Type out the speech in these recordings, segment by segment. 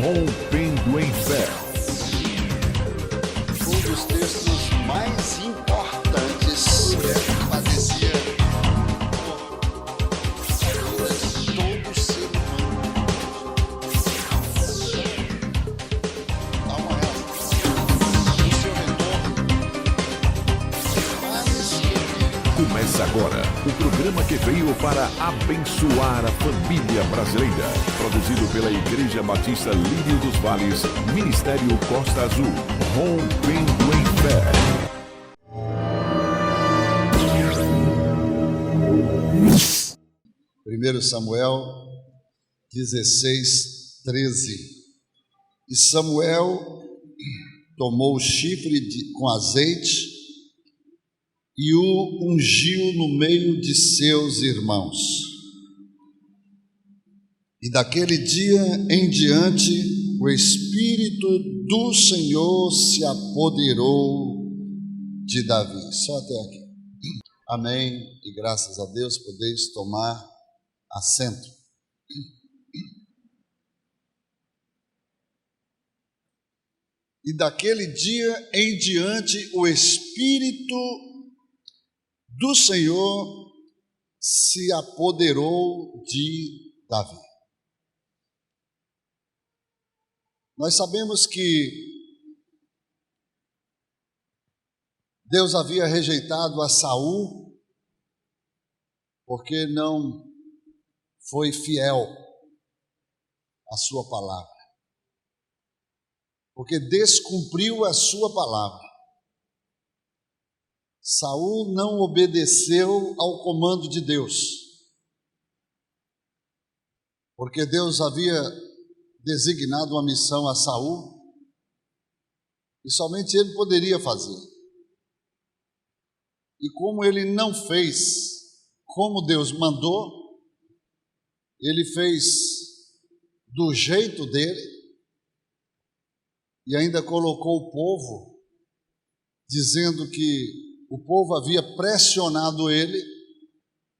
Rompendo em Fé. Um dos textos mais importantes que padecia por todo ser humano. Dá uma olhada. O seu retorno. Começa agora o programa que veio para abençoar a família brasileira. Produzido pela Igreja Batista Lírio dos Vales, Ministério Costa Azul. Rompendo em Fé. 1 Samuel 16:13. E Samuel tomou o chifre com azeite e o ungiu no meio de seus irmãos. E daquele dia em diante, o Espírito do Senhor se apoderou de Davi. Só até aqui. Amém. E graças a Deus podeis tomar assento. E daquele dia em diante, o Espírito do Senhor se apoderou de Davi. Nós sabemos que Deus havia rejeitado a Saul porque não foi fiel à sua palavra, porque descumpriu a sua palavra. Saul não obedeceu ao comando de Deus, porque Deus havia designado uma missão a Saul e somente ele poderia fazer. E como ele não fez como Deus mandou, ele fez do jeito dele e ainda colocou o povo, dizendo que o povo havia pressionado ele.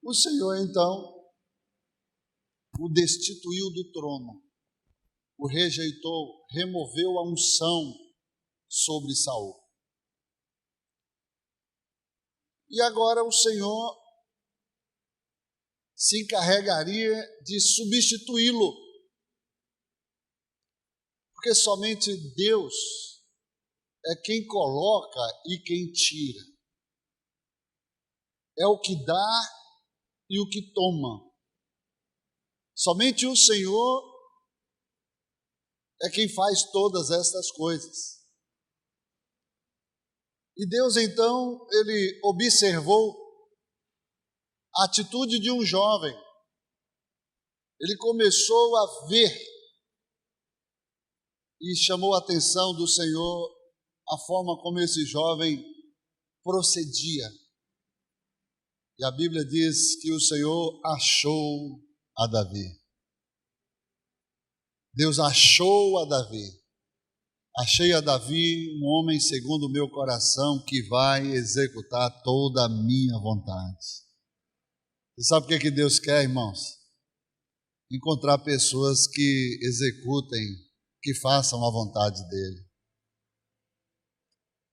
O Senhor então o destituiu do trono, o rejeitou, removeu a unção sobre Saul. E agora o Senhor se encarregaria de substituí-lo, porque somente Deus é quem coloca e quem tira, é o que dá e o que toma. Somente o Senhor é quem faz todas estas coisas. E Deus então, ele observou a atitude de um jovem. Ele começou a ver e chamou a atenção do Senhor a forma como esse jovem procedia. E a Bíblia diz que o Senhor achou a Davi. Deus achou a Davi. Achei a Davi um homem segundo o meu coração que vai executar toda a minha vontade. Você sabe o que Deus quer, irmãos? Encontrar pessoas que executem, que façam a vontade dele.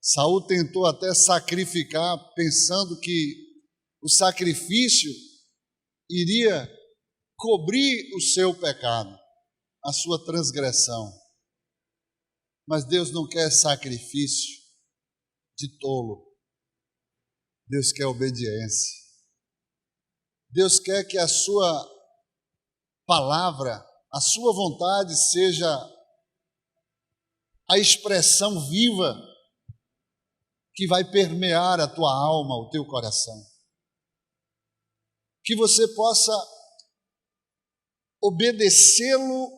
Saul tentou até sacrificar, pensando que o sacrifício iria cobrir o seu pecado, a sua transgressão. Mas Deus não quer sacrifício de tolo. Deus quer obediência. Deus quer que a sua palavra, a sua vontade seja a expressão viva que vai permear a tua alma, o teu coração. Que você possa obedecê-lo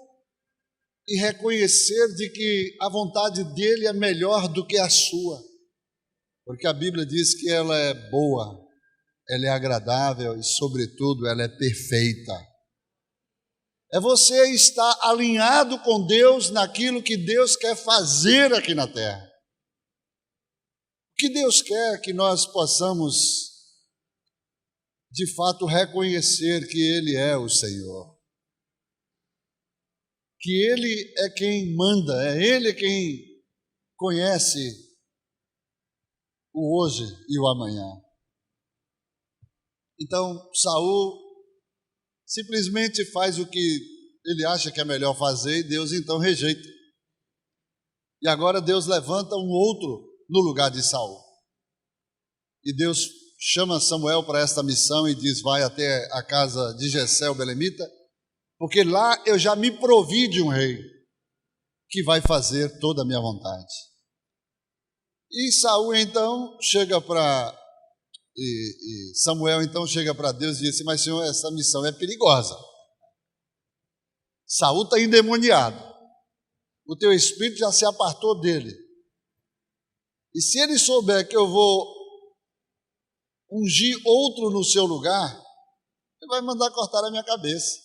e reconhecer de que a vontade dele é melhor do que a sua, porque a Bíblia diz que ela é boa, ela é agradável e, sobretudo, ela é perfeita. É você estar alinhado com Deus naquilo que Deus quer fazer aqui na terra. O que Deus quer que nós possamos, de fato, reconhecer que Ele é o Senhor. que ele é quem manda, é ele quem conhece o hoje e o amanhã. Então, Saul simplesmente faz o que ele acha que é melhor fazer e Deus então rejeita. E agora Deus levanta um outro no lugar de Saul. E Deus chama Samuel para esta missão e diz: vai até a casa de Jessé, o belemita, porque lá eu já me provi de um rei que vai fazer toda a minha vontade. E Saul então chega para Samuel então chega para Deus e diz assim: mas Senhor, essa missão é perigosa. Saul está endemoniado. O teu espírito já se apartou dele. E se ele souber que eu vou ungir outro no seu lugar, ele vai mandar cortar a minha cabeça.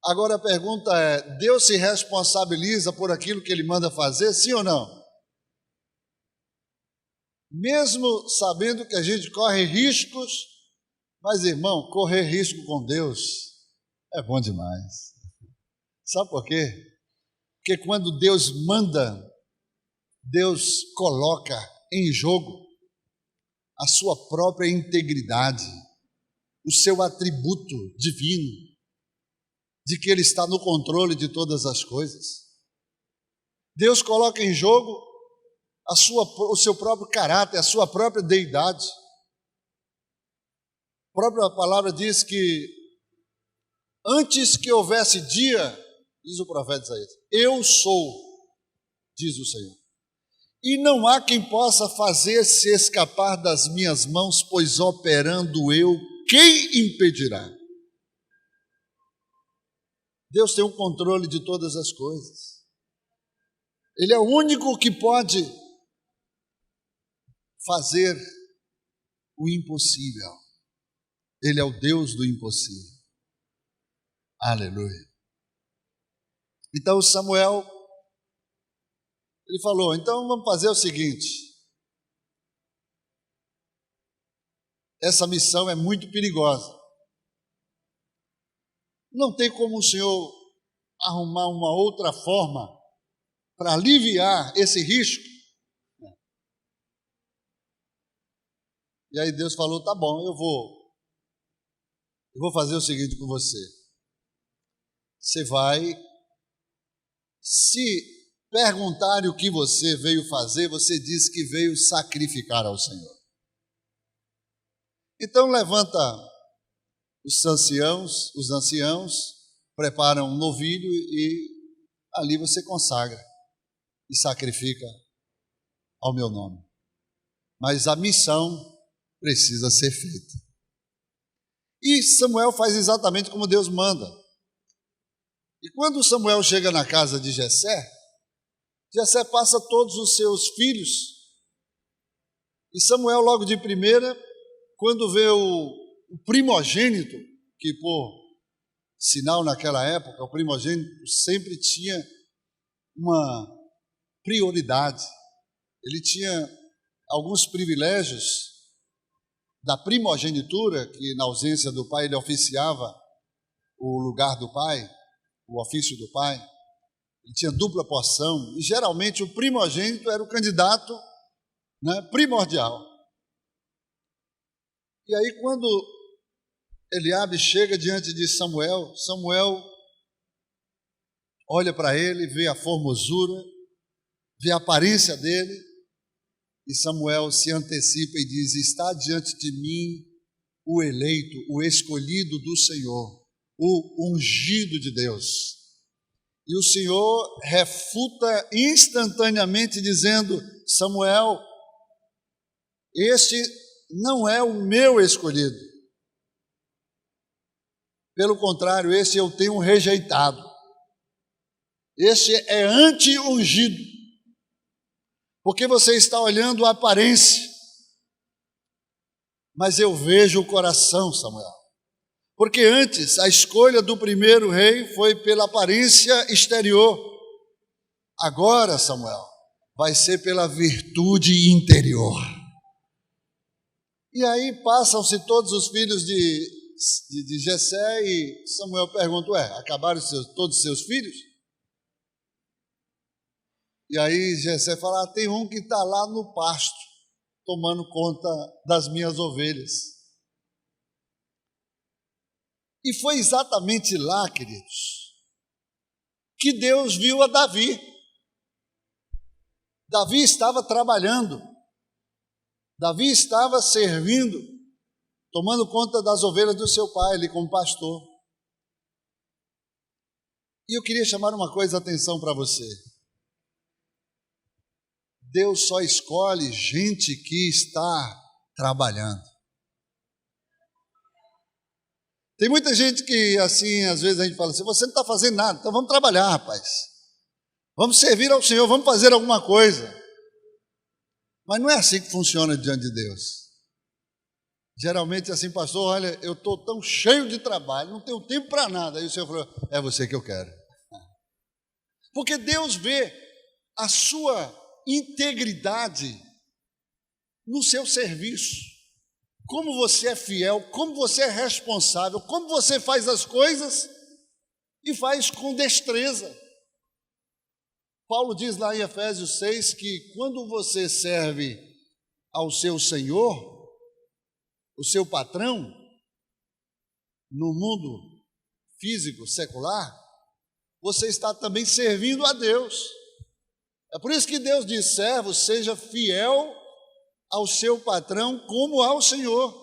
Agora a pergunta é: Deus se responsabiliza por aquilo que ele manda fazer, sim ou não? Mesmo sabendo que a gente corre riscos, mas irmão, correr risco com Deus é bom demais. Sabe por quê? Porque quando Deus manda, Deus coloca em jogo a sua própria integridade, o seu atributo divino, de que Ele está no controle de todas as coisas. Deus coloca em jogo o seu próprio caráter, a sua própria deidade. A própria palavra diz que antes que houvesse dia, diz o profeta Isaías, eu sou, diz o Senhor. E não há quem possa fazer-se escapar das minhas mãos, pois operando eu, quem impedirá? Deus tem o controle de todas as coisas. Ele é o único que pode fazer o impossível. Ele é o Deus do impossível. Aleluia. Então Samuel, ele falou: então vamos fazer o seguinte, essa missão é muito perigosa. Não tem como o Senhor arrumar uma outra forma para aliviar esse risco? E aí Deus falou: tá bom, eu vou fazer o seguinte com você. Você vai, se perguntarem o que você veio fazer, você diz que veio sacrificar ao Senhor. Então levanta os anciãos, preparam um novilho e ali você consagra e sacrifica ao meu nome. Mas a missão precisa ser feita. E Samuel faz exatamente como Deus manda. E quando Samuel chega na casa de Jessé, Jessé passa todos os seus filhos. E Samuel, logo de primeira, quando vê o primogênito, que por sinal naquela época, o primogênito sempre tinha uma prioridade. Ele tinha alguns privilégios da primogenitura, que na ausência do pai ele oficiava o lugar do pai, o ofício do pai. Ele tinha dupla porção e geralmente o primogênito era o candidato, primordial. E aí quando Eliabe chega diante de Samuel, Samuel olha para ele, vê a formosura, vê a aparência dele, e Samuel se antecipa e diz: está diante de mim o eleito, o escolhido do Senhor, o ungido de Deus. E o Senhor refuta instantaneamente dizendo: Samuel, este não é o meu escolhido. Pelo contrário, esse eu tenho rejeitado. Esse é anti-ungido. Porque você está olhando a aparência, mas eu vejo o coração, Samuel. Porque antes a escolha do primeiro rei foi pela aparência exterior. Agora, Samuel, vai ser pela virtude interior. E aí passam-se todos os filhos de de Jessé, e Samuel pergunta: acabaram todos os seus filhos? E aí Jessé fala: tem um que está lá no pasto, tomando conta das minhas ovelhas. E foi exatamente lá, queridos, que Deus viu a Davi. Davi estava trabalhando, Davi estava servindo, tomando conta das ovelhas do seu pai, ali como pastor. E eu queria chamar uma coisa a atenção para você. Deus só escolhe gente que está trabalhando. Tem muita gente que, assim, às vezes a gente fala assim: você não está fazendo nada, então vamos trabalhar, rapaz. Vamos servir ao Senhor, vamos fazer alguma coisa. Mas não é assim que funciona diante de Deus. Geralmente é assim: pastor, olha, eu estou tão cheio de trabalho, não tenho tempo para nada. Aí o Senhor falou: é você que eu quero. Porque Deus vê a sua integridade no seu serviço. Como você é fiel, como você é responsável, como você faz as coisas e faz com destreza. Paulo diz lá em Efésios 6 que quando você serve ao seu Senhor, o seu patrão, no mundo físico, secular, você está também servindo a Deus. É por isso que Deus diz: servo, seja fiel ao seu patrão como ao Senhor.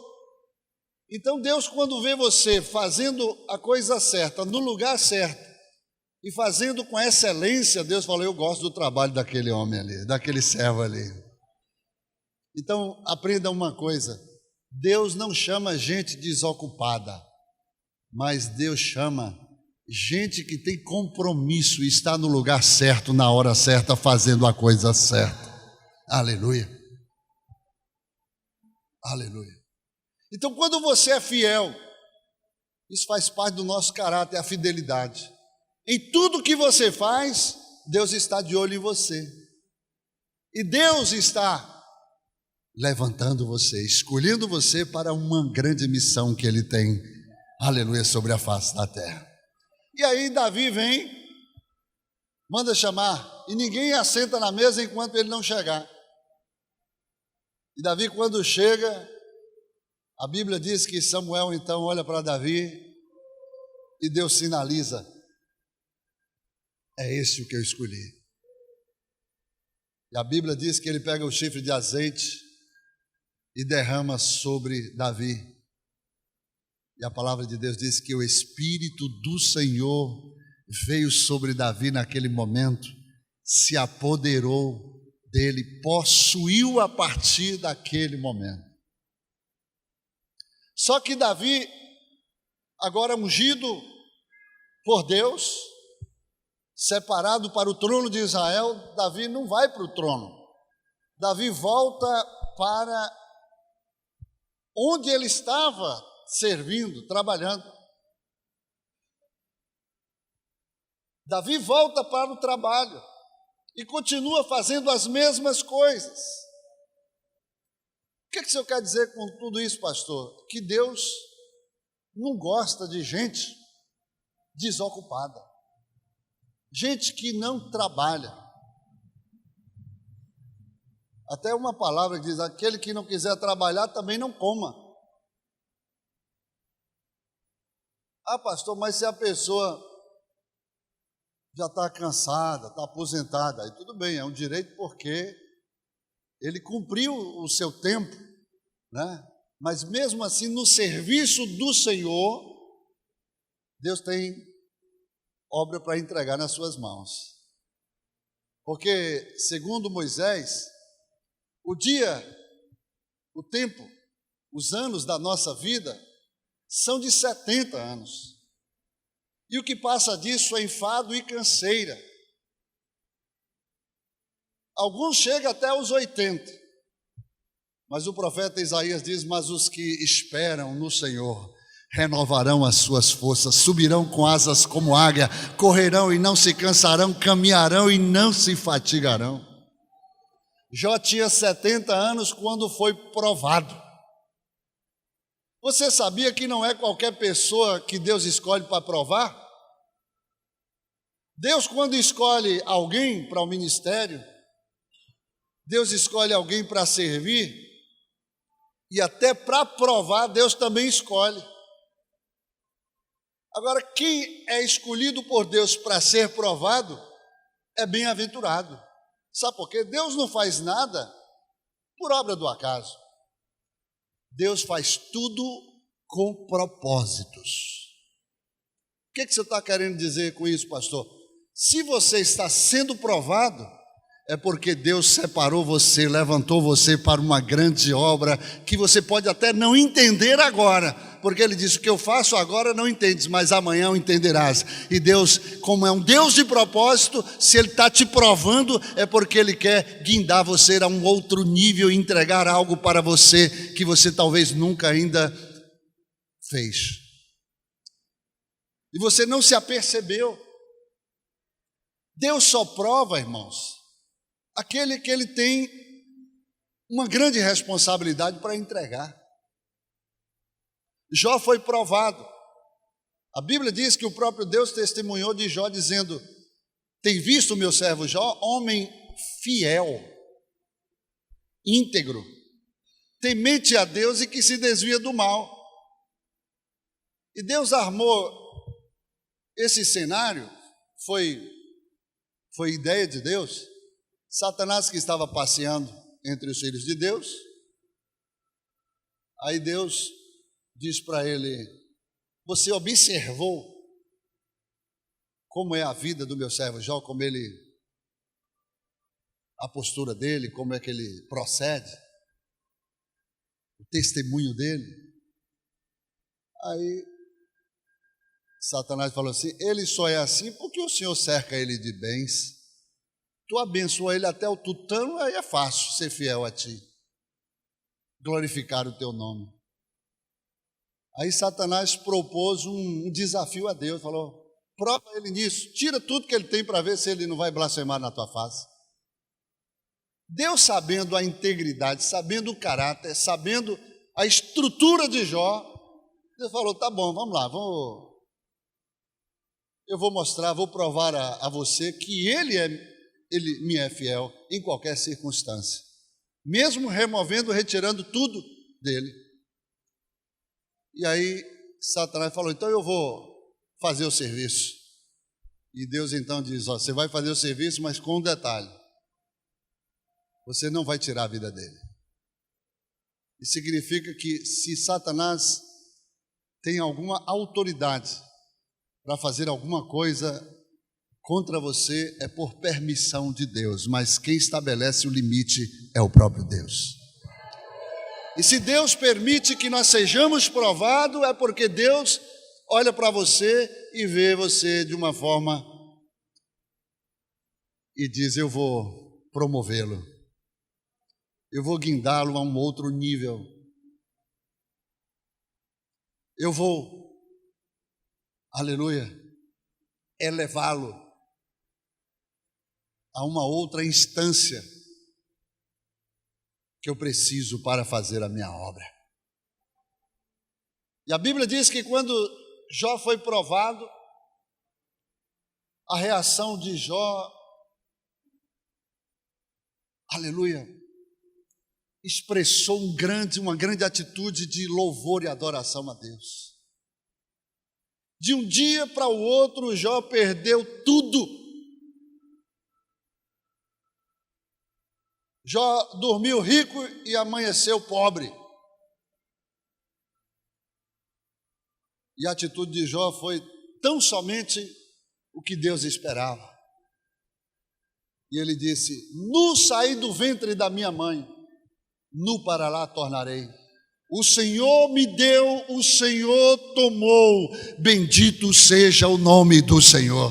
Então Deus, quando vê você fazendo a coisa certa, no lugar certo, e fazendo com excelência, Deus fala: eu gosto do trabalho daquele homem ali, daquele servo ali. Então aprenda uma coisa: Deus não chama gente desocupada, mas Deus chama gente que tem compromisso e está no lugar certo, na hora certa, fazendo a coisa certa. Aleluia. Aleluia. Então, quando você é fiel, isso faz parte do nosso caráter, a fidelidade. Em tudo que você faz, Deus está de olho em você. E Deus está levantando você, escolhendo você para uma grande missão que Ele tem, aleluia, sobre a face da terra. E aí Davi vem, manda chamar, e ninguém assenta na mesa enquanto ele não chegar. E Davi, quando chega, a Bíblia diz que Samuel então olha para Davi e Deus sinaliza: é esse o que eu escolhi. E a Bíblia diz que ele pega o chifre de azeite e derrama sobre Davi. E a palavra de Deus diz que o Espírito do Senhor veio sobre Davi naquele momento, se apoderou dele, possuiu a partir daquele momento. Só que Davi, agora ungido por Deus, separado para o trono de Israel, Davi não vai para o trono. Davi volta para onde ele estava servindo, trabalhando. Davi volta para o trabalho e continua fazendo as mesmas coisas. O que o senhor quer dizer com tudo isso, pastor? Que Deus não gosta de gente desocupada, gente que não trabalha. Até uma palavra que diz: aquele que não quiser trabalhar também não coma. Ah, pastor, mas se a pessoa já está cansada, está aposentada, aí tudo bem, é um direito porque ele cumpriu o seu tempo, né? Mas mesmo assim, no serviço do Senhor, Deus tem obra para entregar nas suas mãos. Porque, segundo Moisés, o dia, o tempo, os anos da nossa vida são de 70 anos. E o que passa disso é enfado e canseira. Alguns chegam até os 80. Mas o profeta Isaías diz: mas os que esperam no Senhor renovarão as suas forças, subirão com asas como águia, correrão e não se cansarão, caminharão e não se fatigarão. Jó tinha 70 anos quando foi provado. Você sabia que não é qualquer pessoa que Deus escolhe para provar? Deus, quando escolhe alguém para o ministério, Deus escolhe alguém para servir, e até para provar, Deus também escolhe. Agora, quem é escolhido por Deus para ser provado, é bem-aventurado. Sabe por quê? Deus não faz nada por obra do acaso. Deus faz tudo com propósitos. O que você está querendo dizer com isso, pastor? Se você está sendo provado, é porque Deus separou você, levantou você para uma grande obra que você pode até não entender agora, porque Ele disse: o que eu faço agora não entendes, mas amanhã o entenderás. E Deus, como é um Deus de propósito, se Ele está te provando, é porque Ele quer guindar você a um outro nível e entregar algo para você que você talvez nunca ainda fez. E você não se apercebeu. Deus só prova, irmãos, aquele que Ele tem uma grande responsabilidade para entregar. Jó foi provado. A Bíblia diz que o próprio Deus testemunhou de Jó, dizendo: tem visto o meu servo Jó, homem fiel, íntegro, temente a Deus e que se desvia do mal. E Deus armou esse cenário, foi ideia de Deus. Satanás, que estava passeando entre os filhos de Deus, aí Deus diz para ele: você observou como é a vida do meu servo Jó, como a postura dele, como é que ele procede, o testemunho dele? Aí Satanás falou assim: ele só é assim porque o Senhor cerca ele de bens. Tu abençoa ele até o tutano, aí é fácil ser fiel a ti, glorificar o teu nome. Aí Satanás propôs um desafio a Deus, falou: prova ele nisso, tira tudo que ele tem para ver se ele não vai blasfemar na tua face. Deus, sabendo a integridade, sabendo o caráter, sabendo a estrutura de Jó, Deus falou: tá bom, vamos lá, eu vou mostrar, vou provar a você que ele me é fiel em qualquer circunstância, mesmo removendo, retirando tudo dele. E aí Satanás falou: então eu vou fazer o serviço. E Deus então diz: ó, você vai fazer o serviço, mas com um detalhe: você não vai tirar a vida dele. Isso significa que se Satanás tem alguma autoridade para fazer alguma coisa contra você, é por permissão de Deus, mas quem estabelece o limite é o próprio Deus. E se Deus permite que nós sejamos provados, é porque Deus olha para você e vê você de uma forma e diz: eu vou promovê-lo, eu vou guindá-lo a um outro nível, eu vou, aleluia, elevá-lo a uma outra instância que eu preciso para fazer a minha obra. E a Bíblia diz que quando Jó foi provado, a reação de Jó, aleluia, expressou uma grande atitude de louvor e adoração a Deus. De um dia para o outro, Jó perdeu tudo. Jó dormiu rico e amanheceu pobre. E a atitude de Jó foi tão somente o que Deus esperava. E ele disse: nu saí do ventre da minha mãe, nu para lá tornarei. O Senhor me deu, o Senhor tomou, bendito seja o nome do Senhor.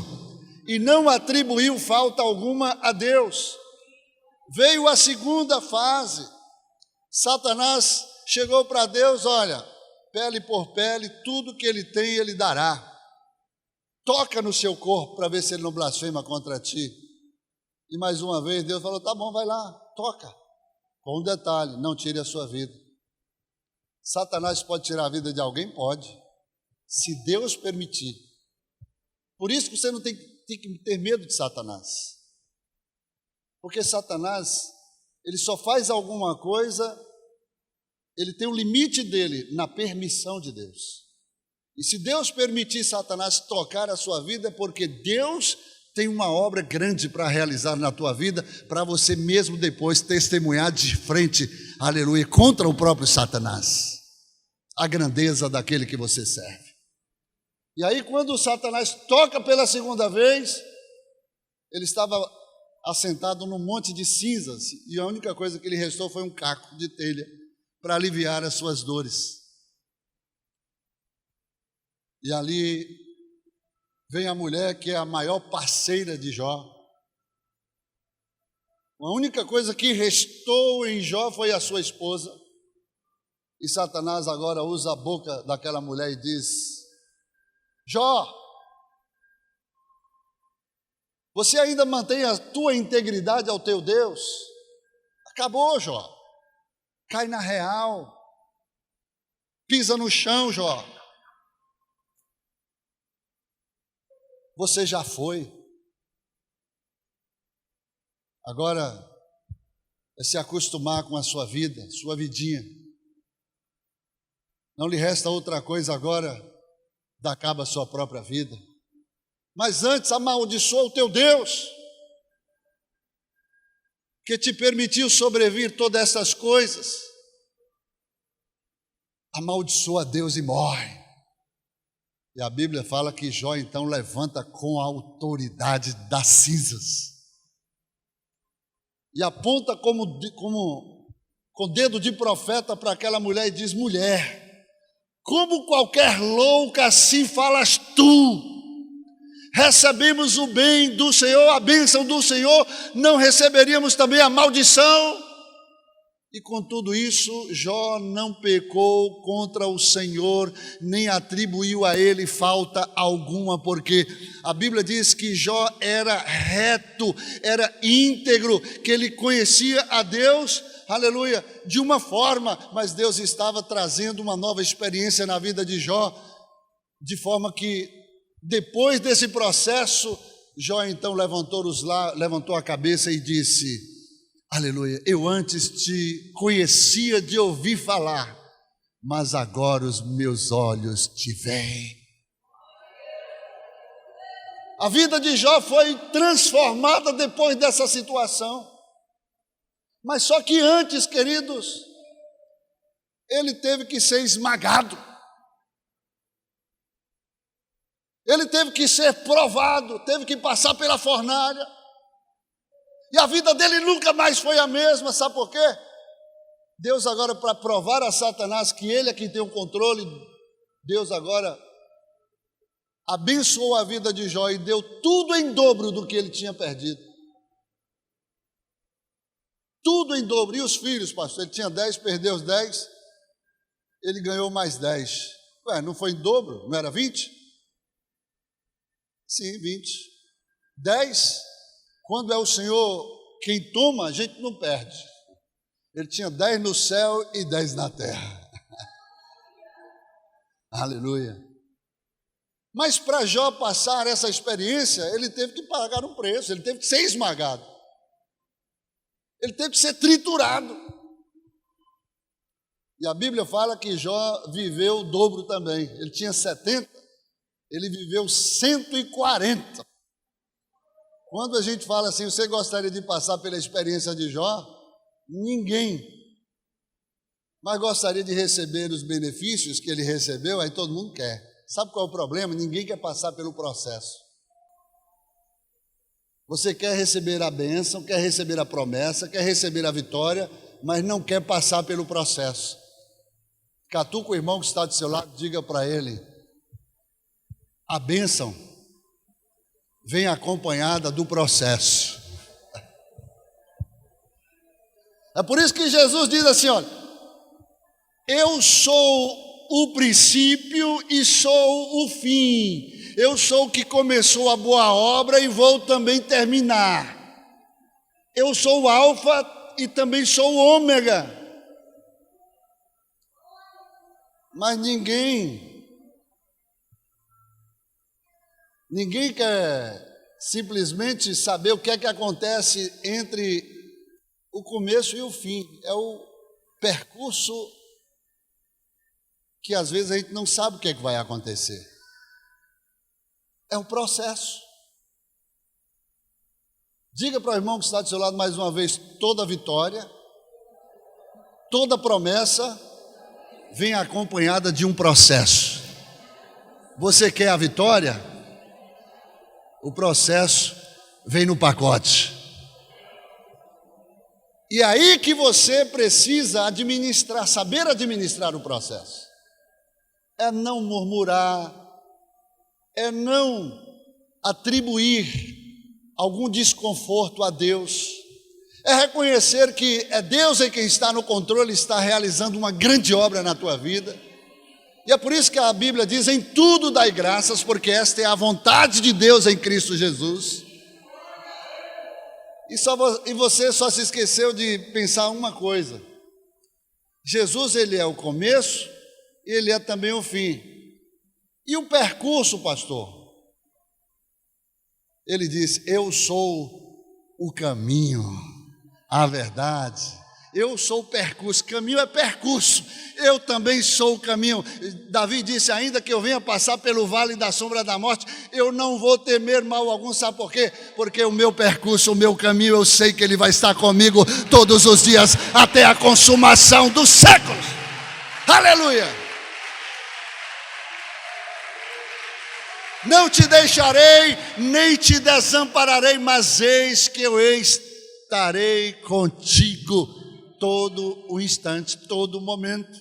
E não atribuiu falta alguma a Deus. Veio a segunda fase. Satanás chegou para Deus: olha, pele por pele, tudo que ele tem, ele dará. Toca no seu corpo para ver se ele não blasfema contra ti. E mais uma vez Deus falou: tá bom, vai lá, toca. Com um detalhe: não tire a sua vida. Satanás pode tirar a vida de alguém? Pode, se Deus permitir. Por isso que você não tem que ter medo de Satanás. Porque Satanás, ele só faz alguma coisa, ele tem um limite dele na permissão de Deus. E se Deus permitir Satanás tocar a sua vida, é porque Deus tem uma obra grande para realizar na tua vida, para você mesmo depois testemunhar de frente, aleluia, contra o próprio Satanás, a grandeza daquele que você serve. E aí, quando o Satanás toca pela segunda vez, ele estava assentado num monte de cinzas, e a única coisa que lhe restou foi um caco de telha para aliviar as suas dores. E ali vem a mulher que é a maior parceira de Jó. A única coisa que restou em Jó foi a sua esposa. E Satanás agora usa a boca daquela mulher e diz: Jó, você ainda mantém a tua integridade ao teu Deus? Acabou, Jó. Cai na real. Pisa no chão, Jó. Você já foi. Agora é se acostumar com a sua vida, sua vidinha. Não lhe resta outra coisa agora, dar cabo à sua própria vida. Mas antes amaldiçoa o teu Deus, que te permitiu sobrevir todas essas coisas. Amaldiçoa Deus e morre. E a Bíblia fala que Jó então levanta com a autoridade das cinzas e aponta com dedo de profeta para aquela mulher e diz: mulher, como qualquer louca assim falas tu? Recebemos o bem do Senhor, a bênção do Senhor, não receberíamos também a maldição? E com tudo isso, Jó não pecou contra o Senhor, nem atribuiu a ele falta alguma, porque a Bíblia diz que Jó era reto, era íntegro, que ele conhecia a Deus, aleluia, de uma forma, mas Deus estava trazendo uma nova experiência na vida de Jó, de forma que depois desse processo, Jó então levantou a cabeça e disse: aleluia, eu antes te conhecia de ouvir falar, mas agora os meus olhos te veem. A vida de Jó foi transformada depois dessa situação. Mas só que antes, queridos, ele teve que ser esmagado. Ele teve que ser provado, teve que passar pela fornalha. E a vida dele nunca mais foi a mesma, sabe por quê? Deus agora, para provar a Satanás que ele é quem tem o controle, Deus agora abençoou a vida de Jó e deu tudo em dobro do que ele tinha perdido. Tudo em dobro. E os filhos, pastor? Ele tinha 10, perdeu os 10, ele ganhou mais 10. Ué, não foi em dobro? Não era 20? Sim, 20. 10, quando é o Senhor quem toma, a gente não perde. Ele tinha 10 no céu e 10 na terra. Aleluia. Mas para Jó passar essa experiência, ele teve que pagar um preço, ele teve que ser esmagado. Ele teve que ser triturado. E a Bíblia fala que Jó viveu o dobro também. Ele tinha 70, ele viveu 140. Quando a gente fala assim, você gostaria de passar pela experiência de Jó? Ninguém. Mas gostaria de receber os benefícios que ele recebeu? Aí todo mundo quer. Sabe qual é o problema? Ninguém quer passar pelo processo. Você quer receber a bênção, quer receber a promessa, quer receber a vitória, mas não quer passar pelo processo. Catuca o irmão que está do seu lado, diga para ele: a bênção vem acompanhada do processo. É por isso que Jesus diz assim, olha: eu sou o princípio e sou o fim. Eu sou o que começou a boa obra e vou também terminar. Eu sou o alfa e também sou o ômega. Mas ninguém quer simplesmente saber o que é que acontece entre o começo e o fim. É o percurso que às vezes a gente não sabe o que é que vai acontecer. É o processo. Diga para o irmão que está do seu lado mais uma vez: toda vitória, toda promessa vem acompanhada de um processo. Você quer a vitória? O processo vem no pacote. E aí que você precisa administrar, saber administrar o processo. É não murmurar, é não atribuir algum desconforto a Deus, é reconhecer que é Deus quem está no controle, está realizando uma grande obra na tua vida. E é por isso que a Bíblia diz: em tudo dai graças, porque esta é a vontade de Deus em Cristo Jesus. E você só se esqueceu de pensar uma coisa: Jesus, ele é o começo e ele é também o fim. E o percurso, pastor? Ele diz: eu sou o caminho, a verdade, eu sou o percurso. Caminho é percurso, eu também sou o caminho. Davi disse: ainda que eu venha passar pelo vale da sombra da morte, eu não vou temer mal algum. Sabe por quê? Porque o meu percurso, o meu caminho, eu sei que ele vai estar comigo todos os dias, até a consumação dos séculos. Aleluia! Não te deixarei, nem te desampararei, mas eis que eu estarei contigo todo o instante, todo o momento.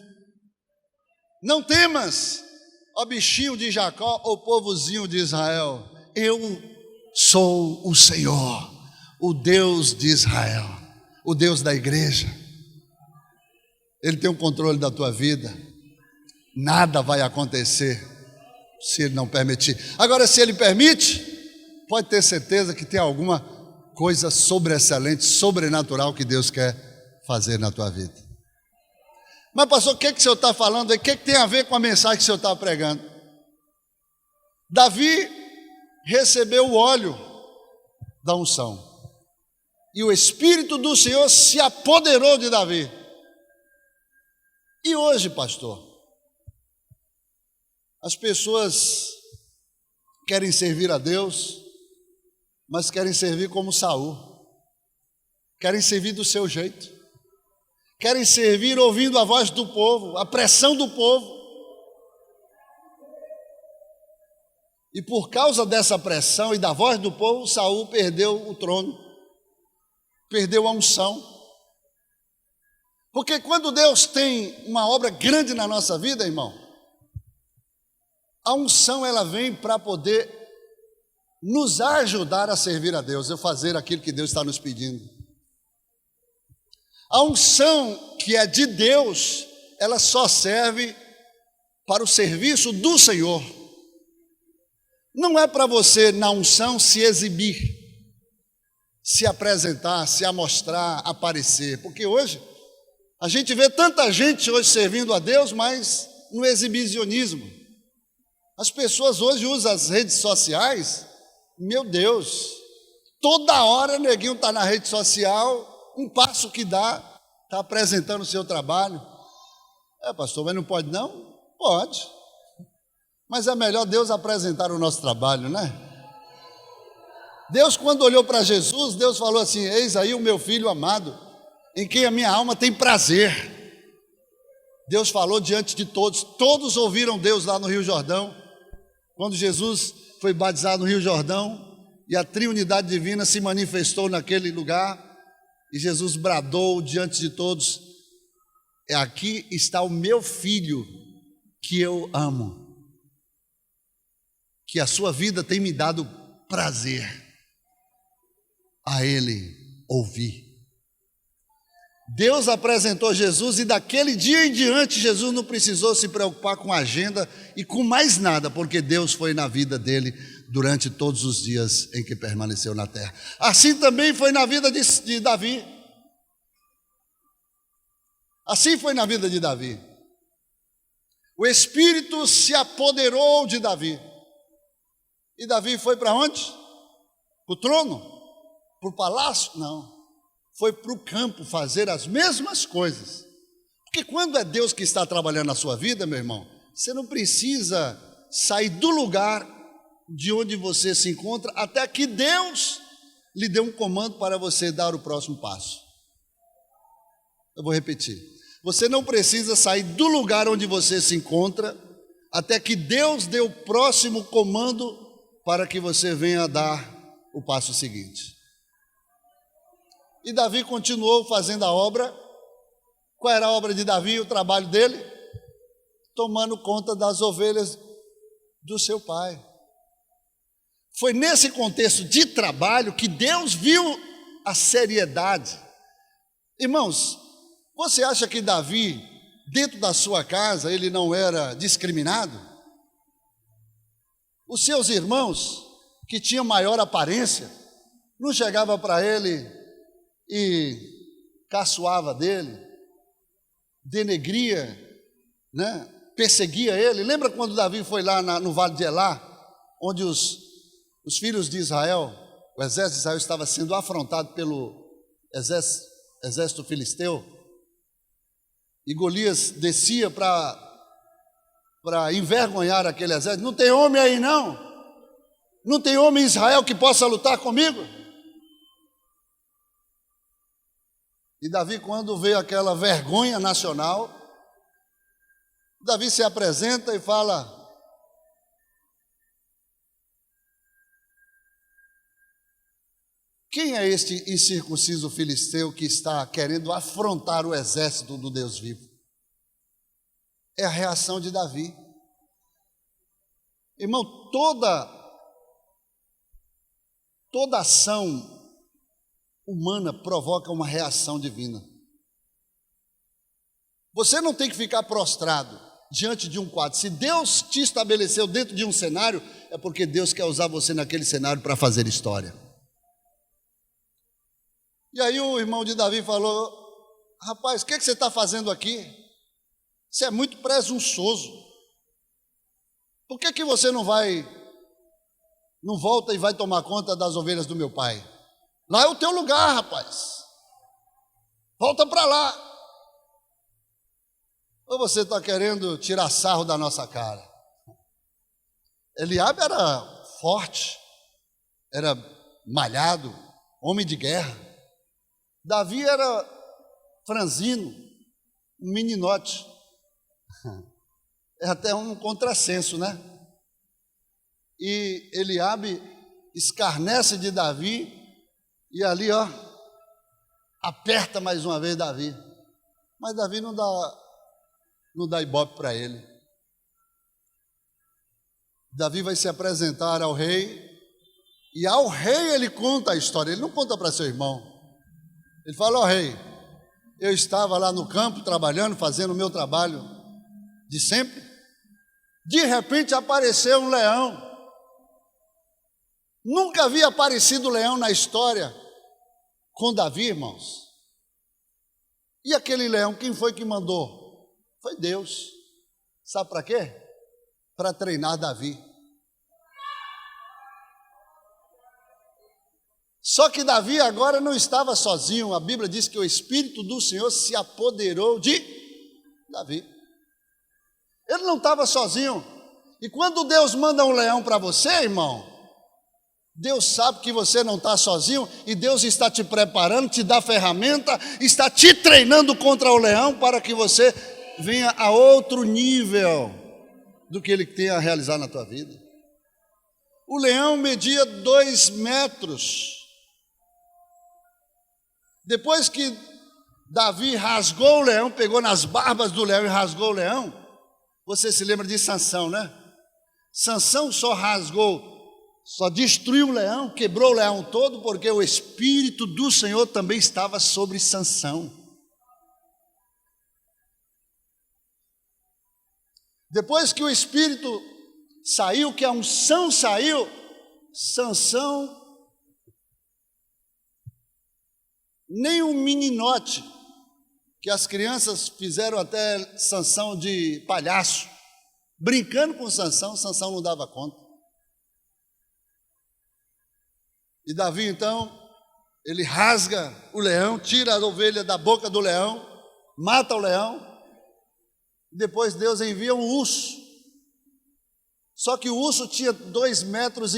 Não temas, ó bichinho de Jacó, ó povozinho de Israel, eu sou o Senhor, o Deus de Israel, o Deus da igreja. Ele tem o controle da tua vida. Nada vai acontecer se ele não permitir. Agora, se ele permite, pode ter certeza que tem alguma coisa sobreexcelente, sobrenatural que Deus quer fazer na tua vida. Mas pastor, o que o senhor está falando aí? O que tem a ver com a mensagem que o senhor está pregando? Davi recebeu o óleo da unção e o Espírito do Senhor se apoderou de Davi. E hoje, pastor, as pessoas querem servir a Deus, mas querem servir como Saul, querem servir do seu jeito, querem servir ouvindo a voz do povo, a pressão do povo. E por causa dessa pressão e da voz do povo, Saul perdeu o trono, perdeu a unção. Porque quando Deus tem uma obra grande na nossa vida, irmão, a unção ela vem para poder nos ajudar a servir a Deus, a fazer aquilo que Deus está nos pedindo. A unção que é de Deus, ela só serve para o serviço do Senhor. Não é para você, na unção, se exibir, se apresentar, se amostrar, aparecer. Porque hoje, a gente vê tanta gente hoje servindo a Deus, mas no exibicionismo. As pessoas hoje usam as redes sociais, meu Deus, toda hora o neguinho está na rede social, um passo que dá, está apresentando o seu trabalho. Pastor, mas não pode não? Pode. Mas é melhor Deus apresentar o nosso trabalho, né? Deus, quando olhou para Jesus, Deus falou assim: eis aí o meu filho amado, em quem a minha alma tem prazer. Deus falou diante de todos, todos ouviram Deus lá no Rio Jordão. Quando Jesus foi batizado no Rio Jordão e a Trindade Divina se manifestou naquele lugar, e Jesus bradou diante de todos: aqui está o meu filho que eu amo, que a sua vida tem me dado prazer, a ele ouvir. Deus apresentou Jesus e daquele dia em diante Jesus não precisou se preocupar com a agenda e com mais nada, porque Deus foi na vida dele durante todos os dias em que permaneceu na terra. Assim também foi na vida de Davi. Assim foi na vida de Davi. o Espírito se apoderou de Davi. E Davi foi para onde? Para o trono? Para o palácio? Não. Foi para o campo fazer as mesmas coisas. Porque quando é Deus que está trabalhando na sua vida, meu irmão, você não precisa sair do lugar de onde você se encontra até que Deus lhe dê um comando para você dar o próximo passo. Eu vou repetir. Você não precisa sair do lugar onde você se encontra até que Deus dê o próximo comando para que você venha dar o passo seguinte. E Davi continuou fazendo a obra. Qual era a obra de Davi, o trabalho dele? Tomando conta das ovelhas do seu pai. Foi nesse contexto de trabalho que Deus viu a seriedade. Irmãos, você acha que Davi, dentro da sua casa, ele não era discriminado? Os seus irmãos, que tinham maior aparência, não chegava para ele e caçoava dele, denegria, né? Perseguia ele. Lembra quando Davi foi lá no Vale de Elá, onde os filhos de Israel, o exército de Israel estava sendo afrontado pelo exército filisteu, e Golias descia para envergonhar aquele exército. Não tem homem aí não? Não tem homem em Israel que possa lutar comigo? E Davi, quando veio aquela vergonha nacional, Davi se apresenta e fala: quem é este incircunciso filisteu que está querendo afrontar o exército do Deus vivo? É a reação de Davi. Irmão, toda ação humana provoca uma reação divina. Você não tem que ficar prostrado diante de um quadro. Se Deus te estabeleceu dentro de um cenário, é porque Deus quer usar você naquele cenário para fazer história. E aí o irmão de Davi falou: rapaz, o que você está fazendo aqui? Você é muito presunçoso. Por que você não volta e vai tomar conta das ovelhas do meu pai? Lá é o teu lugar, rapaz. Volta para lá. Ou você está querendo tirar sarro da nossa cara? Eliabe era forte, era malhado, homem de guerra. Davi era franzino, um meninote. É até um contrassenso, né? E Eliabe escarnece de Davi e ali, aperta mais uma vez Davi. Mas Davi não dá ibope para ele. Davi vai se apresentar ao rei, e ao rei ele conta a história. Ele não conta para seu irmão. Ele fala: ó rei, eu estava lá no campo trabalhando, fazendo o meu trabalho de sempre. De repente apareceu um leão. Nunca havia aparecido leão na história com Davi, irmãos. E aquele leão, quem foi que mandou? Foi Deus. Sabe para quê? Para treinar Davi. Só que Davi agora não estava sozinho. A Bíblia diz que o Espírito do Senhor se apoderou de Davi. Ele não estava sozinho. E quando Deus manda um leão para você, irmão, Deus sabe que você não está sozinho e Deus está te preparando, te dá ferramenta, está te treinando contra o leão para que você venha a outro nível do que ele tem a realizar na tua vida. O leão media 2 metros. Depois que Davi rasgou o leão, pegou nas barbas do leão e rasgou o leão, você se lembra de Sansão, né? Sansão só destruiu o leão, quebrou o leão todo, porque o Espírito do Senhor também estava sobre Sansão. Depois que o Espírito saiu, que a unção saiu, Sansão, nem um meninote, que as crianças fizeram até Sansão de palhaço, brincando com Sansão, Sansão não dava conta. E Davi, então, ele rasga o leão, tira a ovelha da boca do leão, mata o leão. Depois Deus envia um urso. Só que o urso tinha 2,5 metros,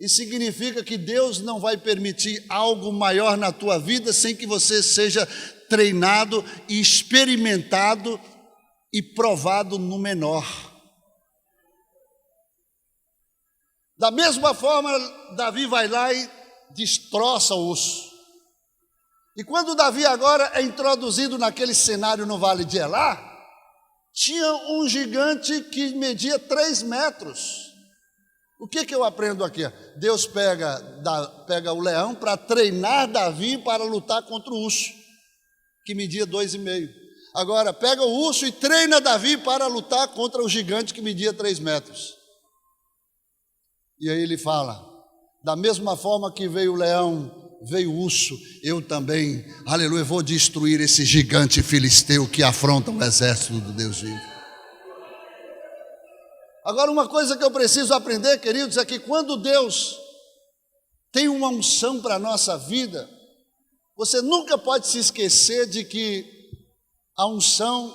e significa que Deus não vai permitir algo maior na tua vida sem que você seja treinado e experimentado e provado no menor. Da mesma forma, Davi vai lá e destroça o urso. E quando Davi agora é introduzido naquele cenário no Vale de Elá, tinha um gigante que media 3 metros. O que eu aprendo aqui? Deus pega o leão para treinar Davi para lutar contra o urso, que media 2,5. Agora, pega o urso e treina Davi para lutar contra o gigante que media 3 metros. E aí ele fala, da mesma forma que veio o leão, veio o urso, eu também, aleluia, vou destruir esse gigante filisteu que afronta o exército do Deus vivo. Agora, uma coisa que eu preciso aprender, queridos, é que quando Deus tem uma unção para a nossa vida, você nunca pode se esquecer de que a unção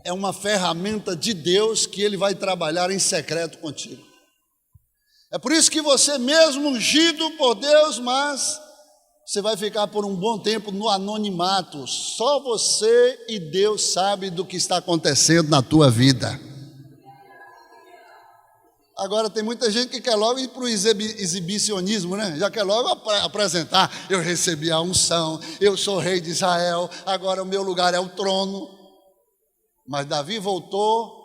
é uma ferramenta de Deus que Ele vai trabalhar em secreto contigo. É por isso que você mesmo ungido por Deus, mas você vai ficar por um bom tempo no anonimato. Só você e Deus sabem do que está acontecendo na tua vida. Agora tem muita gente que quer logo ir para o exibicionismo, né? Já quer logo apresentar, eu recebi a unção, eu sou rei de Israel, agora o meu lugar é o trono. Mas Davi voltou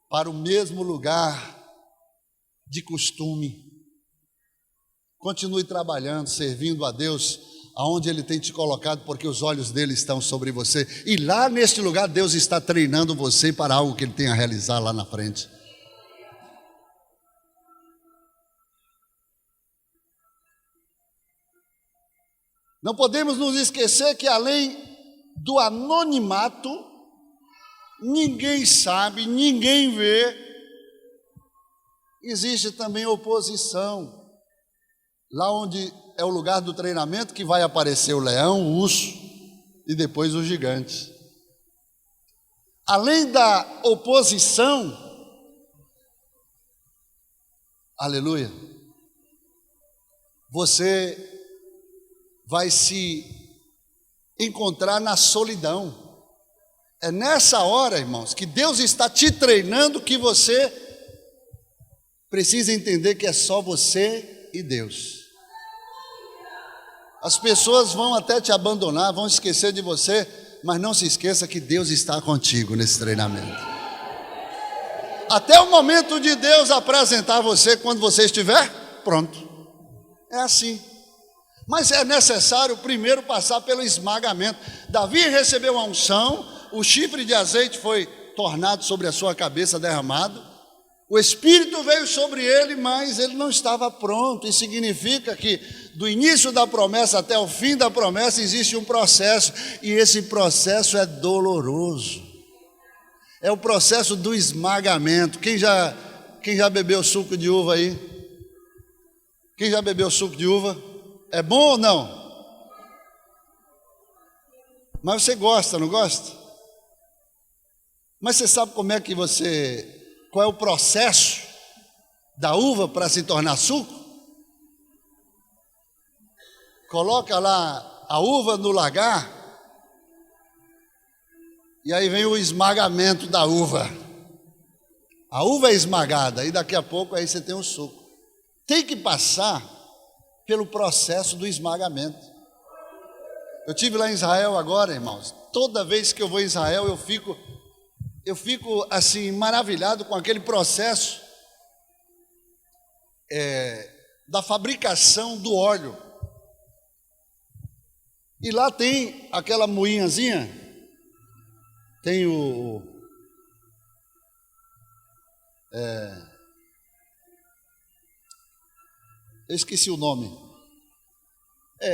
para o mesmo lugar de costume. Continue trabalhando, servindo a Deus, aonde Ele tem te colocado, porque os olhos dele estão sobre você. E lá neste lugar Deus está treinando você para algo que Ele tem a realizar lá na frente. Não podemos nos esquecer que além do anonimato, ninguém sabe, ninguém vê, existe também oposição. Lá onde é o lugar do treinamento que vai aparecer o leão, o urso e depois o gigante. Além da oposição, aleluia, você vai se encontrar na solidão. É nessa hora, irmãos, que Deus está te treinando, que você precisa entender que é só você e Deus. As pessoas vão até te abandonar, vão esquecer de você, mas não se esqueça que Deus está contigo nesse treinamento. Até o momento de Deus apresentar você, quando você estiver pronto. É assim. Mas é necessário primeiro passar pelo esmagamento. Davi recebeu a unção, o chifre de azeite foi tornado sobre a sua cabeça, derramado. O Espírito veio sobre ele, mas ele não estava pronto. Isso significa que do início da promessa até o fim da promessa existe um processo, e esse processo é doloroso. É o processo do esmagamento. Quem já bebeu suco de uva aí? Quem já bebeu suco de uva? É bom ou não? Mas você gosta, não gosta? Mas você sabe como é que qual é o processo da uva para se tornar suco? Coloca lá a uva no lagar, e aí vem o esmagamento da uva. A uva é esmagada, e daqui a pouco aí você tem o suco. Tem que passar pelo processo do esmagamento. Eu estive lá em Israel agora, irmãos. Toda vez que eu vou em Israel, eu fico assim maravilhado com aquele processo da fabricação do óleo. E lá tem aquela moinhazinha, tem eu esqueci o nome,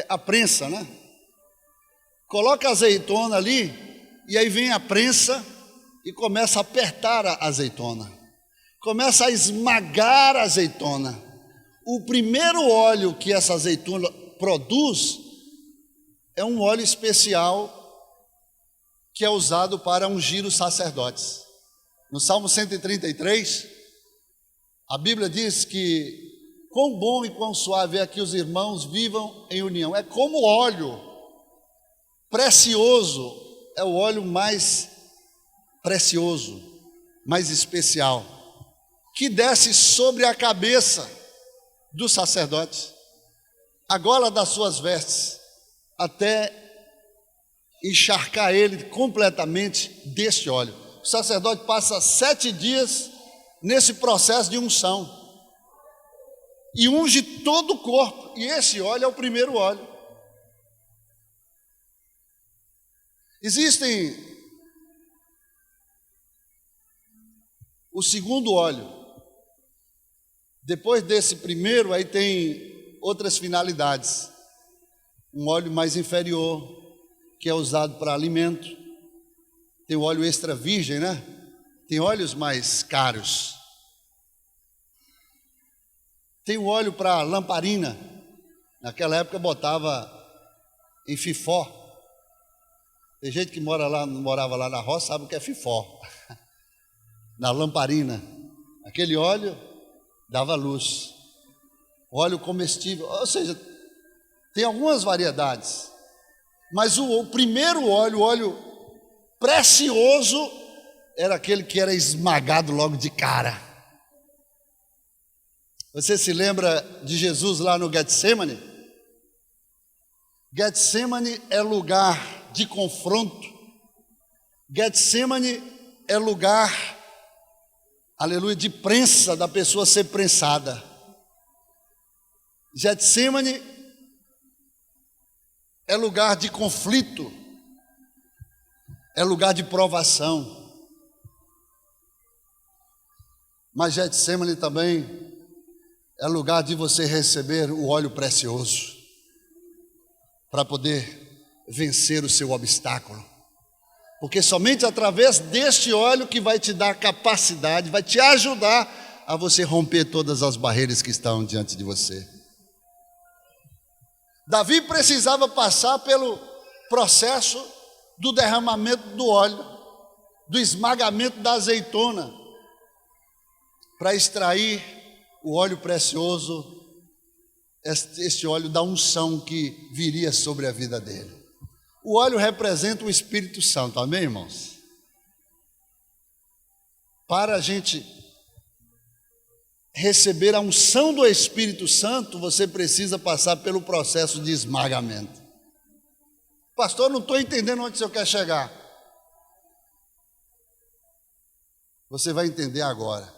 a prensa, né? Coloca a azeitona ali, e aí vem a prensa, e começa a apertar a azeitona, começa a esmagar a azeitona. O primeiro óleo que essa azeitona produz é um óleo especial que é usado para ungir os sacerdotes. No Salmo 133, a Bíblia diz que quão bom e quão suave é que os irmãos vivam em união. É como óleo precioso, é o óleo mais precioso, mais especial, que desce sobre a cabeça dos sacerdotes, a gola das suas vestes, até encharcar ele completamente deste óleo. O sacerdote passa 7 dias nesse processo de unção e unge todo o corpo, e esse óleo é o primeiro óleo. Existem o segundo óleo. Depois desse primeiro, aí tem outras finalidades. Um óleo mais inferior, que é usado para alimento. Tem o óleo extra virgem, né? Tem óleos mais caros. Tem o óleo para lamparina. Naquela época botava em fifó. Tem gente que morava lá na roça, sabe o que é fifó. Na lamparina. Aquele óleo dava luz. Óleo comestível, ou seja, tem algumas variedades. Mas o primeiro óleo, o óleo precioso, era aquele que era esmagado logo de cara. Você se lembra de Jesus lá no Getsemane? Getsemane é lugar de confronto. Getsemane é lugar, aleluia, de prensa, da pessoa ser prensada. Getsemane é lugar de conflito, é lugar de provação. Mas Getsemane também é lugar de você receber o óleo precioso para poder vencer o seu obstáculo. Porque somente através deste óleo que vai te dar capacidade, vai te ajudar a você romper todas as barreiras que estão diante de você. Davi precisava passar pelo processo do derramamento do óleo, do esmagamento da azeitona, para extrair o óleo precioso, este óleo da unção que viria sobre a vida dele. O óleo representa o Espírito Santo, amém, irmãos? Para a gente receber a unção do Espírito Santo, você precisa passar pelo processo de esmagamento. Pastor, não estou entendendo onde o senhor quer chegar. Você vai entender agora.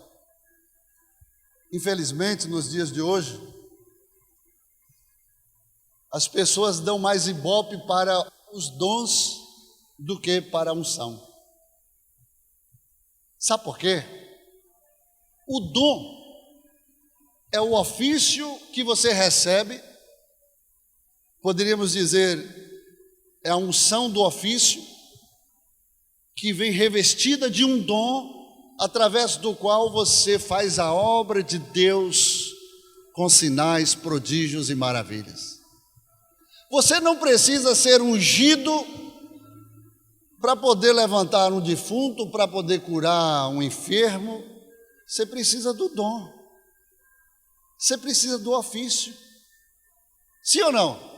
Infelizmente, nos dias de hoje, as pessoas dão mais ibope para os dons do que para a unção. Sabe por quê? O dom é o ofício que você recebe, poderíamos dizer, é a unção do ofício, que vem revestida de um dom, através do qual você faz a obra de Deus com sinais, prodígios e maravilhas. Você não precisa ser ungido para poder levantar um defunto, para poder curar um enfermo. Você precisa do dom. Você precisa do ofício. Sim ou não?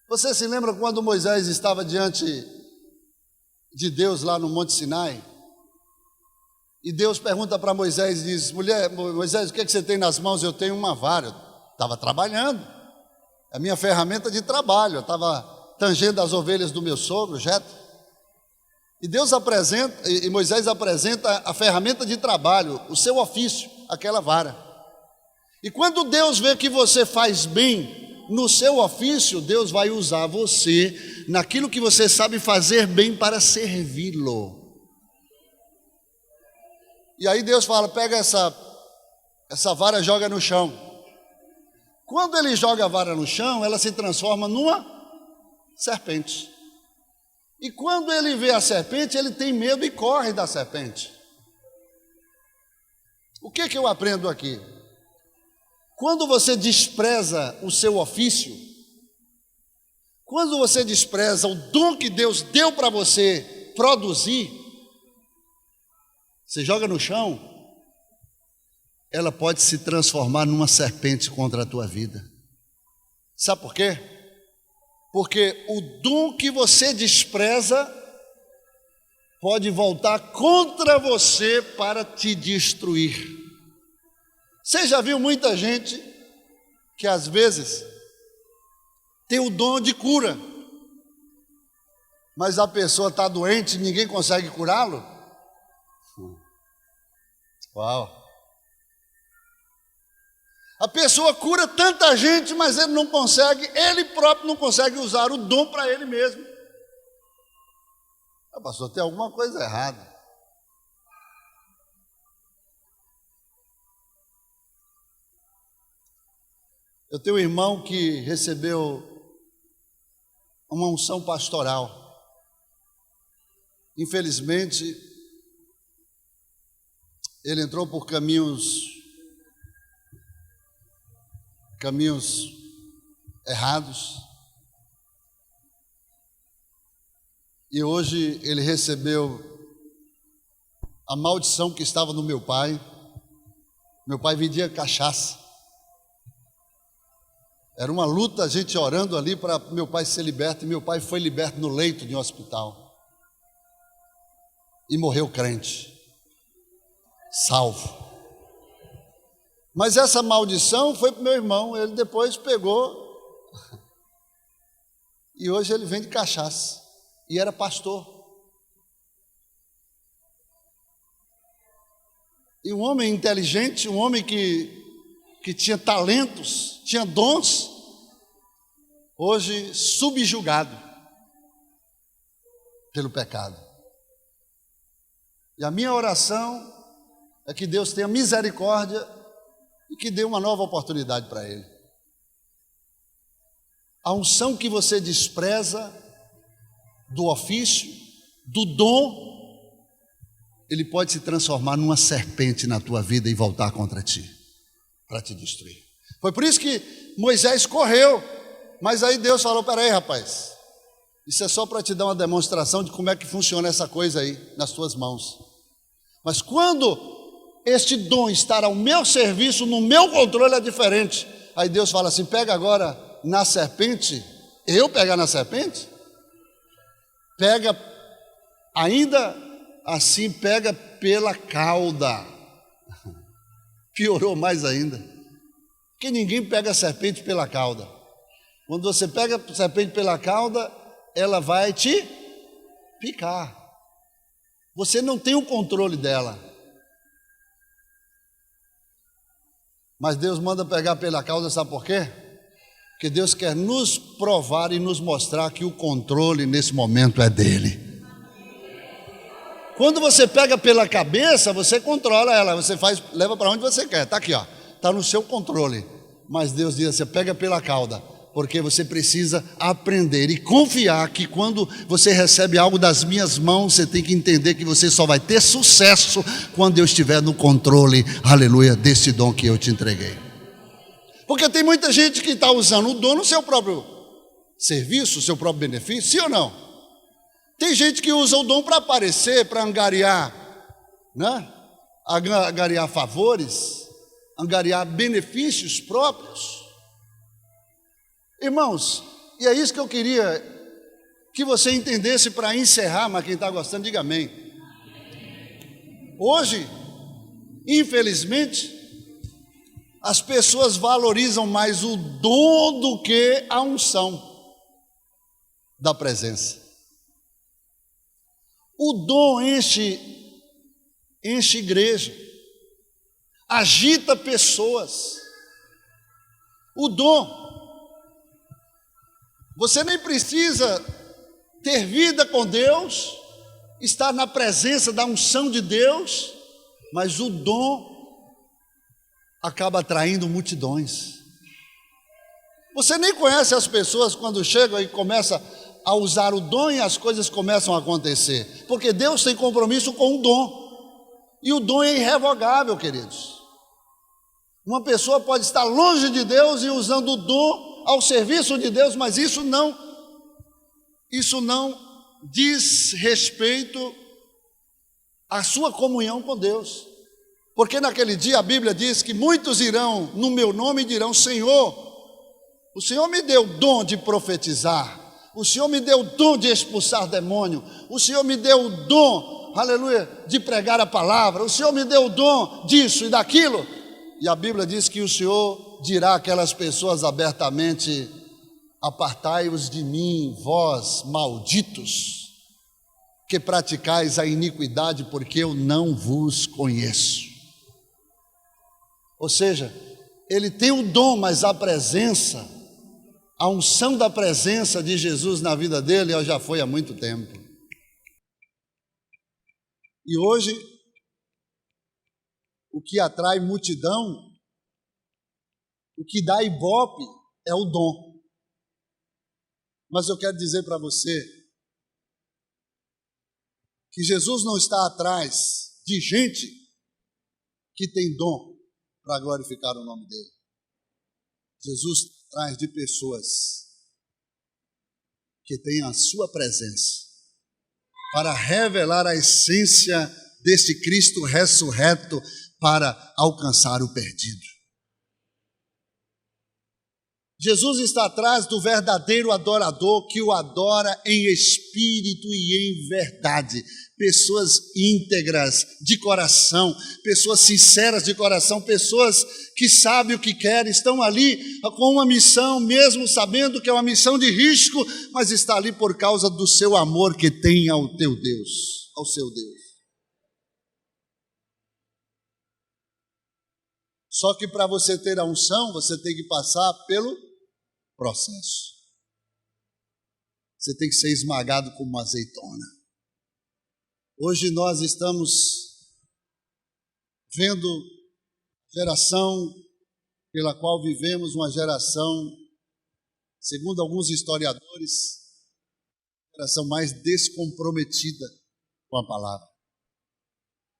Você se lembra quando Moisés estava diante de Deus lá no Monte Sinai? E Deus pergunta para Moisés e diz: Moisés, o que você tem nas mãos? Eu tenho uma vara. Eu estava trabalhando. É a minha ferramenta de trabalho. Eu estava tangendo as ovelhas do meu sogro, Jetro. E Moisés apresenta a ferramenta de trabalho, o seu ofício, aquela vara. E quando Deus vê que você faz bem no seu ofício, Deus vai usar você naquilo que você sabe fazer bem para servi-lo. E aí Deus fala: pega essa vara, joga no chão. Quando ele joga a vara no chão, ela se transforma numa serpente. E quando ele vê a serpente, ele tem medo e corre da serpente. O que eu aprendo aqui? Quando você despreza o seu ofício, quando você despreza o dom que Deus deu para você produzir, você joga no chão, ela pode se transformar numa serpente contra a tua vida. Sabe por quê? Porque o dom que você despreza pode voltar contra você para te destruir. Você já viu muita gente que às vezes tem o dom de cura, mas a pessoa está doente e ninguém consegue curá-lo? Uau! A pessoa cura tanta gente, mas ele não consegue, ele próprio não consegue usar o dom para ele mesmo. Pastor, tem alguma coisa errada. Eu tenho um irmão que recebeu uma unção pastoral. Infelizmente, ele entrou por caminhos errados. E hoje ele recebeu a maldição que estava no meu pai. Meu pai vendia cachaça. Era uma luta, a gente orando ali para meu pai ser liberto. E meu pai foi liberto no leito de um hospital. E morreu crente, salvo. Mas essa maldição foi para o meu irmão. Ele depois pegou. E hoje ele vende cachaça. E era pastor. E um homem inteligente, um homem que tinha talentos, tinha dons, hoje subjugado pelo pecado. E a minha oração é que Deus tenha misericórdia e que dê uma nova oportunidade para ele. A unção que você despreza do ofício, do dom, ele pode se transformar numa serpente na tua vida e voltar contra ti, para te destruir. Foi por isso que Moisés correu, mas aí Deus falou: peraí, rapaz, isso é só para te dar uma demonstração de como é que funciona essa coisa aí nas tuas mãos. Mas quando este dom estar ao meu serviço, no meu controle, é diferente. Aí Deus fala assim: pega agora na serpente. Eu pegar na serpente? Pega, ainda assim, pega pela cauda. Piorou mais ainda. Porque ninguém pega a serpente pela cauda. Quando você pega a serpente pela cauda, ela vai te picar. Você não tem o controle dela. Mas Deus manda pegar pela cauda, sabe por quê? Porque Deus quer nos provar e nos mostrar que o controle nesse momento é dele. Quando você pega pela cabeça, você controla ela, você faz, leva para onde você quer. Está aqui, ó, está no seu controle. Mas Deus diz: você pega pela cauda, porque você precisa aprender e confiar que quando você recebe algo das minhas mãos, você tem que entender que você só vai ter sucesso quando eu estiver no controle, aleluia, desse dom que eu te entreguei. Porque tem muita gente que está usando o dom no seu próprio serviço, seu próprio benefício, sim ou não? Tem gente que usa o dom para aparecer, para angariar, né? Angariar favores, angariar benefícios próprios. Irmãos, e é isso que eu queria que você entendesse para encerrar, mas quem está gostando, diga amém. Hoje, infelizmente, as pessoas valorizam mais o dom do que a unção da presença. O dom enche igreja, agita pessoas. O dom, você nem precisa ter vida com Deus, estar na presença da unção de Deus, mas o dom acaba atraindo multidões. Você nem conhece as pessoas quando chegam e começa a usar o dom e as coisas começam a acontecer. Porque Deus tem compromisso com o dom. E o dom é irrevogável, queridos. Uma pessoa pode estar longe de Deus e usando o dom ao serviço de Deus, mas isso não diz respeito à sua comunhão com Deus. Porque naquele dia a Bíblia diz que muitos irão no meu nome e dirão: Senhor, o Senhor me deu o dom de profetizar, o Senhor me deu o dom de expulsar demônio, o Senhor me deu o dom, aleluia, de pregar a palavra, o Senhor me deu o dom disso e daquilo. E a Bíblia diz que o Senhor dirá àquelas pessoas abertamente: apartai-vos de mim, vós malditos, que praticais a iniquidade, porque eu não vos conheço. Ou seja, ele tem o dom, mas a presença, a unção da presença de Jesus na vida dele já foi há muito tempo. E hoje, o que atrai multidão, o que dá ibope é o dom. Mas eu quero dizer para você que Jesus não está atrás de gente que tem dom para glorificar o nome dele. Jesus está atrás de pessoas que têm a sua presença para revelar a essência deste Cristo ressurreto para alcançar o perdido. Jesus está atrás do verdadeiro adorador que o adora em espírito e em verdade. Pessoas íntegras de coração, pessoas sinceras de coração, pessoas que sabem o que querem, estão ali com uma missão, mesmo sabendo que é uma missão de risco, mas está ali por causa do seu amor que tem ao teu Deus, ao seu Deus. Só que para você ter a unção, você tem que passar pelo processo. Você tem que ser esmagado como uma azeitona. Hoje nós estamos vendo a geração pela qual vivemos, uma geração, segundo alguns historiadores, a geração mais descomprometida com a palavra.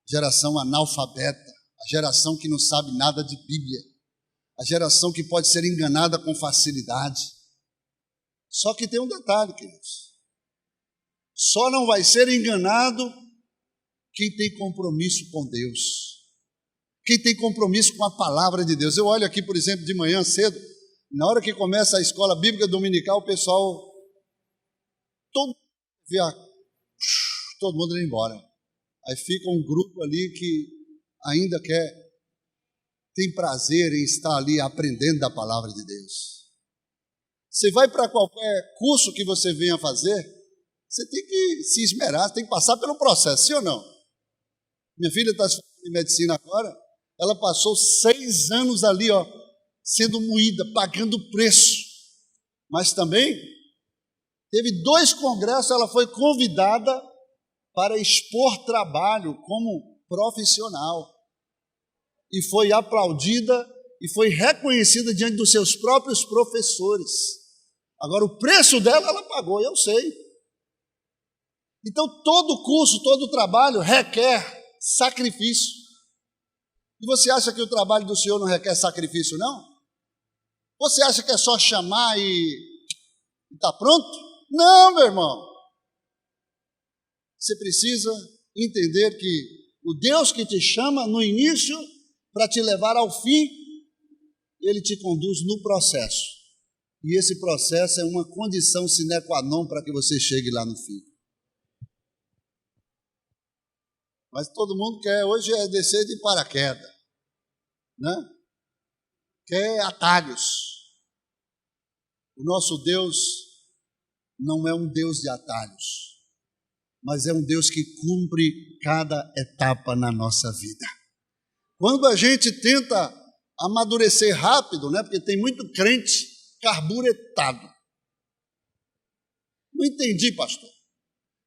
Geração analfabeta, a geração que não sabe nada de Bíblia, a geração que pode ser enganada com facilidade. Só que tem um detalhe, queridos. Só não vai ser enganado quem tem compromisso com Deus, quem tem compromisso com a palavra de Deus. Eu olho aqui, por exemplo, de manhã cedo, na hora que começa a escola bíblica dominical, o pessoal, todo mundo indo embora. Aí fica um grupo ali que ainda tem prazer em estar ali aprendendo da palavra de Deus. Você vai para qualquer curso que você venha fazer, você tem que se esmerar, tem que passar pelo processo, sim ou não? Minha filha está estudando em medicina agora, ela passou 6 anos ali, sendo moída, pagando preço. Mas também teve 2 congressos, ela foi convidada para expor trabalho como profissional. E foi aplaudida e foi reconhecida diante dos seus próprios professores. Agora, o preço dela, ela pagou, eu sei. Então, todo curso, todo trabalho requer sacrifício. E você acha que o trabalho do Senhor não requer sacrifício, não? Você acha que é só chamar e está pronto? Não, meu irmão. Você precisa entender que o Deus que te chama no início para te levar ao fim, Ele te conduz no processo. E esse processo é uma condição sine qua non para que você chegue lá no fim. Mas todo mundo quer hoje descer de paraquedas, né? Quer atalhos. O nosso Deus não é um Deus de atalhos, mas é um Deus que cumpre cada etapa na nossa vida. Quando a gente tenta amadurecer rápido, né? Porque tem muito crente carburetado. Não entendi, pastor.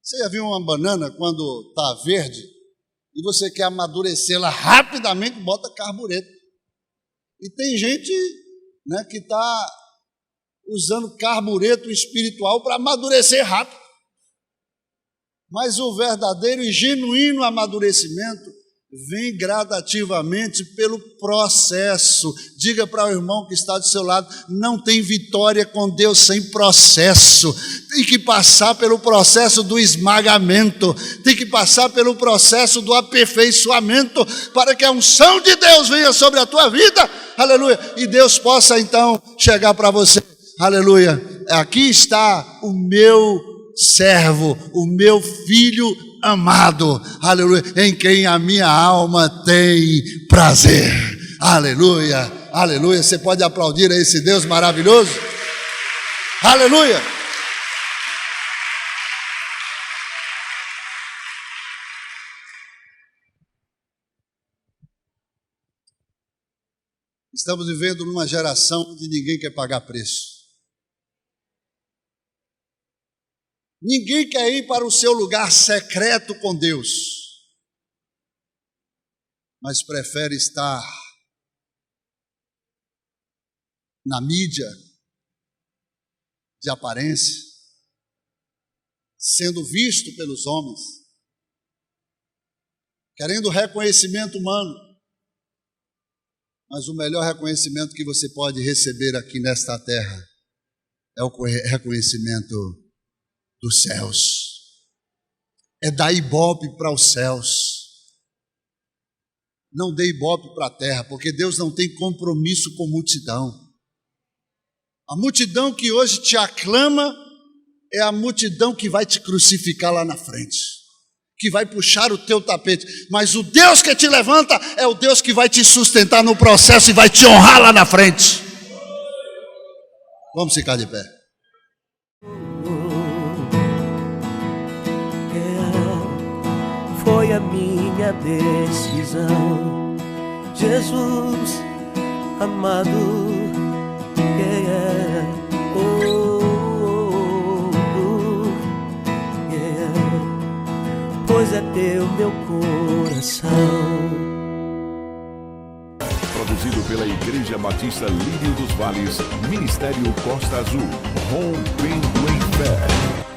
Você já viu uma banana quando está verde e você quer amadurecê-la rapidamente, bota carbureto. E tem gente, né, que está usando carbureto espiritual para amadurecer rápido. Mas o verdadeiro e genuíno amadurecimento vem gradativamente pelo processo. Diga para o irmão que está do seu lado: não tem vitória com Deus sem processo. Tem que passar pelo processo do esmagamento, tem que passar pelo processo do aperfeiçoamento, para que a unção de Deus venha sobre a tua vida, aleluia, e Deus possa então chegar para você: aleluia, aqui está o meu servo, o meu filho amado, aleluia, em quem a minha alma tem prazer, aleluia, aleluia. Você pode aplaudir a esse Deus maravilhoso? Aleluia. Estamos vivendo numa geração onde ninguém quer pagar preço. Ninguém quer ir para o seu lugar secreto com Deus, mas prefere estar na mídia de aparência, sendo visto pelos homens, querendo reconhecimento humano. Mas o melhor reconhecimento que você pode receber aqui nesta terra é o reconhecimento dos céus. É dar ibope para os céus. Não dê ibope para a terra, porque Deus não tem compromisso com multidão. A multidão que hoje te aclama é a multidão que vai te crucificar lá na frente, que vai puxar o teu tapete. Mas o Deus que te levanta é o Deus que vai te sustentar no processo e vai te honrar lá na frente. Vamos ficar de pé. Foi a minha decisão, Jesus amado, pois é teu meu coração. Produzido pela Igreja Batista Lírio dos Vales, Ministério Costa Azul, rompendo em fé.